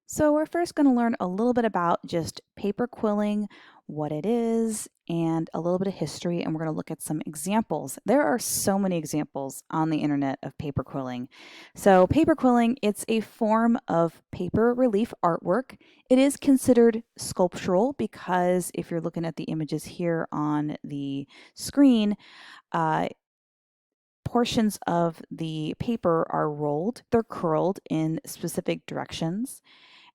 So we're first going to learn a little bit about just paper quilling, what it is, and a little bit of history, and we're going to look at some examples. There are so many examples on the internet of paper quilling. So paper quilling, it's a form of paper relief artwork. It is considered sculptural because if you're looking at the images here on the screen, uh, portions of the paper are rolled, they're curled in specific directions.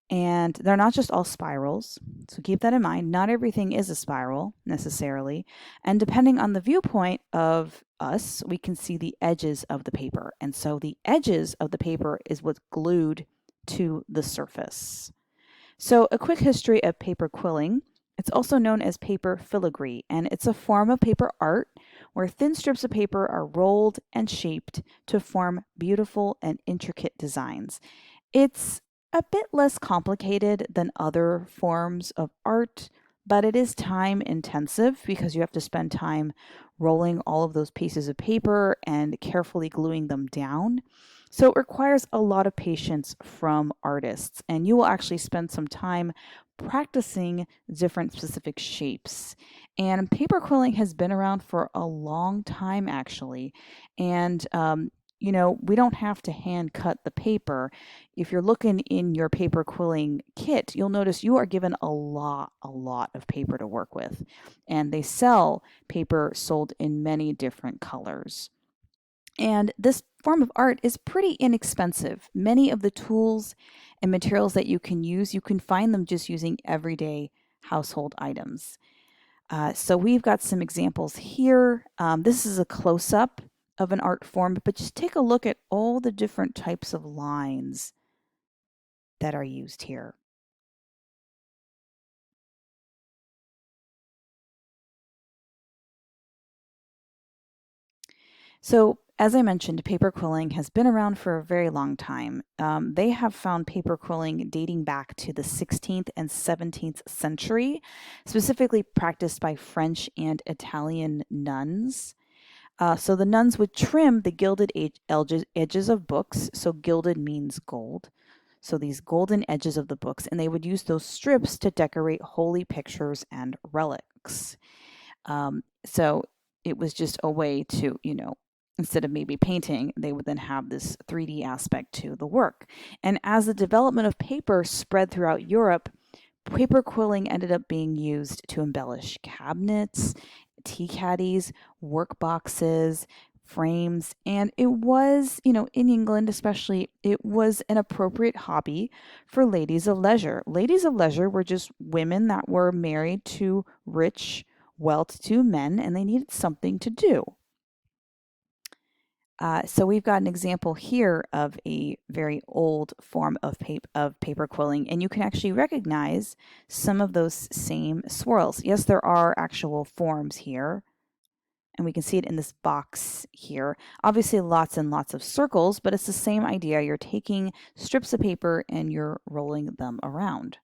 And they're not just all spirals. So keep that in mind. Not everything is a spiral necessarily. And depending on the viewpoint of us, we can see the edges of the paper. And so the edges of the paper is what's glued to the surface. So a quick history of paper quilling. It's also known as paper filigree, and it's a form of paper art where thin strips of paper are rolled and shaped to form beautiful and intricate designs. It's a bit less complicated than other forms of art, but it is time intensive because you have to spend time rolling all of those pieces of paper and carefully gluing them down. So it requires a lot of patience from artists, and you will actually spend some time practicing different specific shapes. And paper quilling has been around for a long time, actually. And we don't have to hand cut the paper. If you're looking in your paper quilling kit, you'll notice you are given a lot of paper to work with. And they sell paper sold in many different colors. And this form of art is pretty inexpensive. Many of the tools and materials that you can use, you can find them just using everyday household items. So we've got some examples here. This is a close-up of an art form, but just take a look at all the different types of lines that are used here. So, as I mentioned, paper quilling has been around for a very long time. They have found paper quilling dating back to the 16th and 17th century, specifically practiced by French and Italian nuns. So the nuns would trim the gilded edges of books. So gilded means gold. So these golden edges of the books, and they would use those strips to decorate holy pictures and relics. So it was just a way to, instead of maybe painting, they would then have this 3D aspect to the work. And as the development of paper spread throughout Europe, paper quilling ended up being used to embellish cabinets, tea caddies, work boxes, frames, and it was, in England especially, it was an appropriate hobby for ladies of leisure. Ladies of leisure were just women that were married to rich, well-to-do men, and they needed something to do. So we've got an example here of a very old form of paper quilling, and you can actually recognize some of those same swirls. Yes, there are actual forms here, and we can see it in this box here. Obviously, lots and lots of circles, but it's the same idea. You're taking strips of paper and you're rolling them around.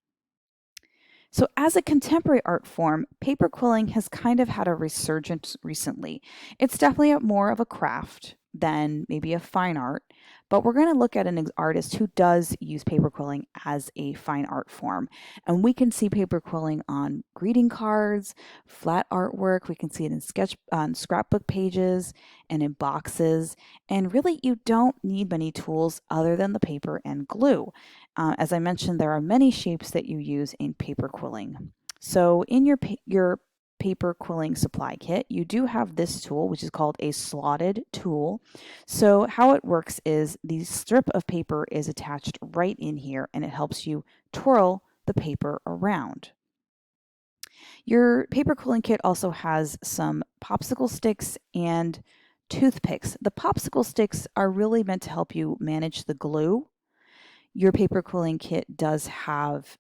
So, as a contemporary art form, paper quilling has kind of had a resurgence recently. It's definitely more of a craft than maybe a fine art, but we're going to look at an artist who does use paper quilling as a fine art form. And we can see paper quilling on greeting cards, flat artwork, we can see it in on scrapbook pages and in boxes. And really, you don't need many tools other than the paper and glue. As I mentioned, there are many shapes that you use in paper quilling. So in your paper quilling supply kit, you do have this tool, which is called a slotted tool. So how it works is the strip of paper is attached right in here, and it helps you twirl the paper around. Your paper quilling kit also has some popsicle sticks and toothpicks. The popsicle sticks are really meant to help you manage the glue. Your paper quilling kit does have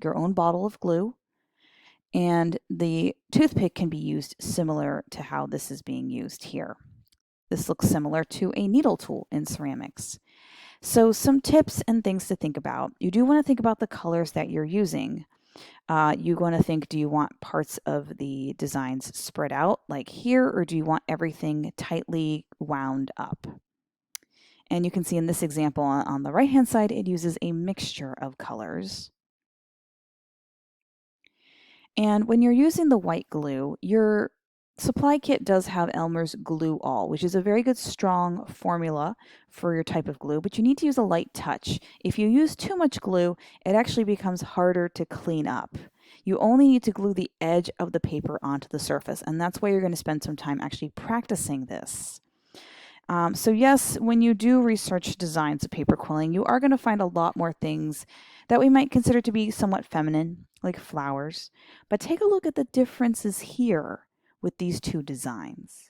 your own bottle of glue, and the toothpick can be used similar to how this is being used here. This looks similar to a needle tool in ceramics. So some tips and things to think about. You do want to think about the colors that you're using. You want to think, do you want parts of the designs spread out like here, or do you want everything tightly wound up? And you can see in this example on the right-hand side, it uses a mixture of colors. And when you're using the white glue, your supply kit does have Elmer's Glue All, which is a very good strong formula for your type of glue, but you need to use a light touch. If you use too much glue, it actually becomes harder to clean up. You only need to glue the edge of the paper onto the surface, and that's why you're going to spend some time actually practicing this. So yes, when you do research designs of paper quilling, you are going to find a lot more things that we might consider to be somewhat feminine, like flowers. But take a look at the differences here with these two designs.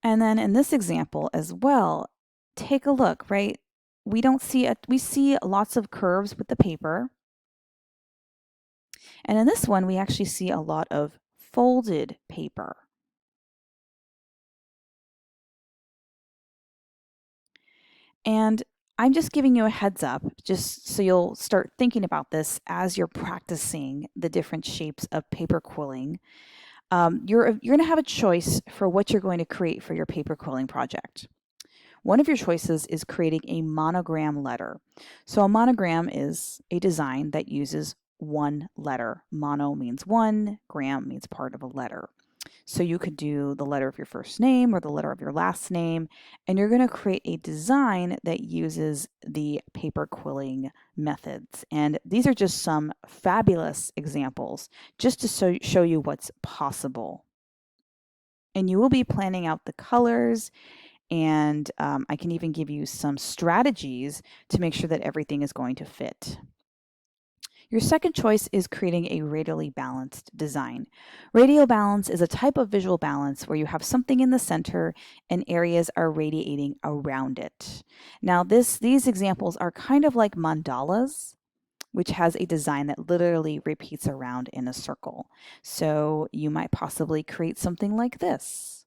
And then in this example as well, take a look, right? We see lots of curves with the paper. And in this one, we actually see a lot of folded paper. And I'm just giving you a heads up, just so you'll start thinking about this as you're practicing the different shapes of paper quilling. You're going to have a choice for what you're going to create for your paper quilling project. One of your choices is creating a monogram letter. So a monogram is a design that uses one letter. Mono means one, gram means part of a letter. So you could do the letter of your first name or the letter of your last name, and you're going to create a design that uses the paper quilling methods. And these are just some fabulous examples just to show you what's possible. And you will be planning out the colors, and I can even give you some strategies to make sure that everything is going to fit. Your second choice is creating a radially balanced design. Radial balance is a type of visual balance where you have something in the center and areas are radiating around it. Now, these examples are kind of like mandalas, which has a design that literally repeats around in a circle. So you might possibly create something like this.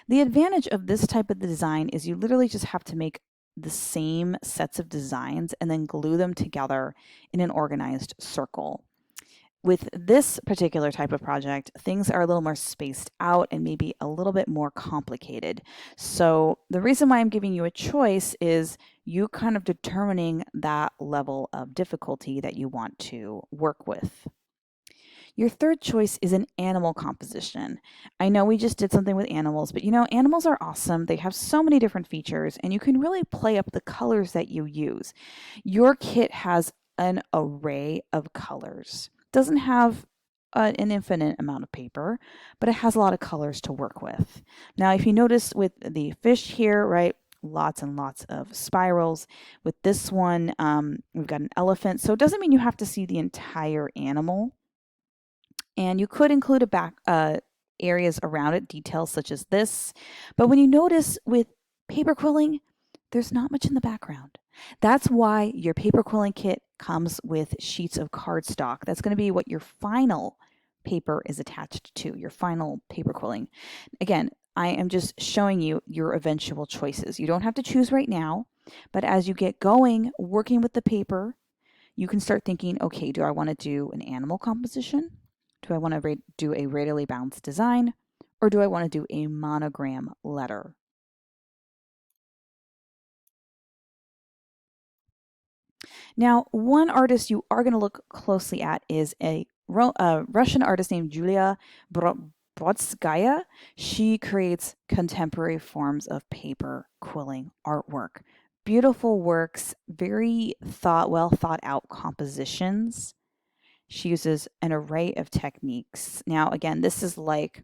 The advantage of this type of design is you literally just have to make the same sets of designs and then glue them together in an organized circle. With this particular type of project, things are a little more spaced out and maybe a little bit more complicated. So the reason why I'm giving you a choice is you kind of determining that level of difficulty that you want to work with. Your third choice is an animal composition. I know we just did something with animals, but animals are awesome. They have so many different features, and you can really play up the colors that you use. Your kit has an array of colors. Doesn't have an infinite amount of paper, but it has a lot of colors to work with. Now, if you notice with the fish here, right, lots and lots of spirals. With this one, we've got an elephant. So it doesn't mean you have to see the entire animal. And you could include areas around it, details such as this. But when you notice with paper quilling, there's not much in the background. That's why your paper quilling kit comes with sheets of cardstock. That's going to be what your final paper is attached to, your final paper quilling. Again, I am just showing you your eventual choices. You don't have to choose right now, but as you get going, working with the paper, you can start thinking, okay, do I want to do an animal composition? Do I want to do a radially balanced design? Or do I want to do a monogram letter? Now, one artist you are going to look closely at is a Russian artist named Julia Brodskaya. She creates contemporary forms of paper quilling artwork. Beautiful works, very well thought out compositions. She uses an array of techniques. Now, again, this is like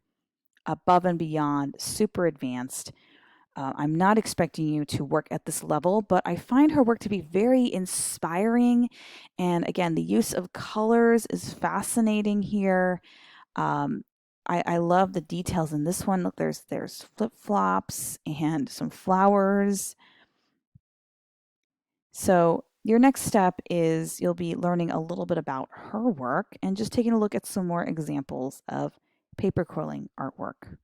above and beyond, super advanced. I'm not expecting you to work at this level, but I find her work to be very inspiring. And again, the use of colors is fascinating here. I love the details in this one. Look, there's flip-flops and some flowers. So your next step is you'll be learning a little bit about her work and just taking a look at some more examples of paper quilling artwork.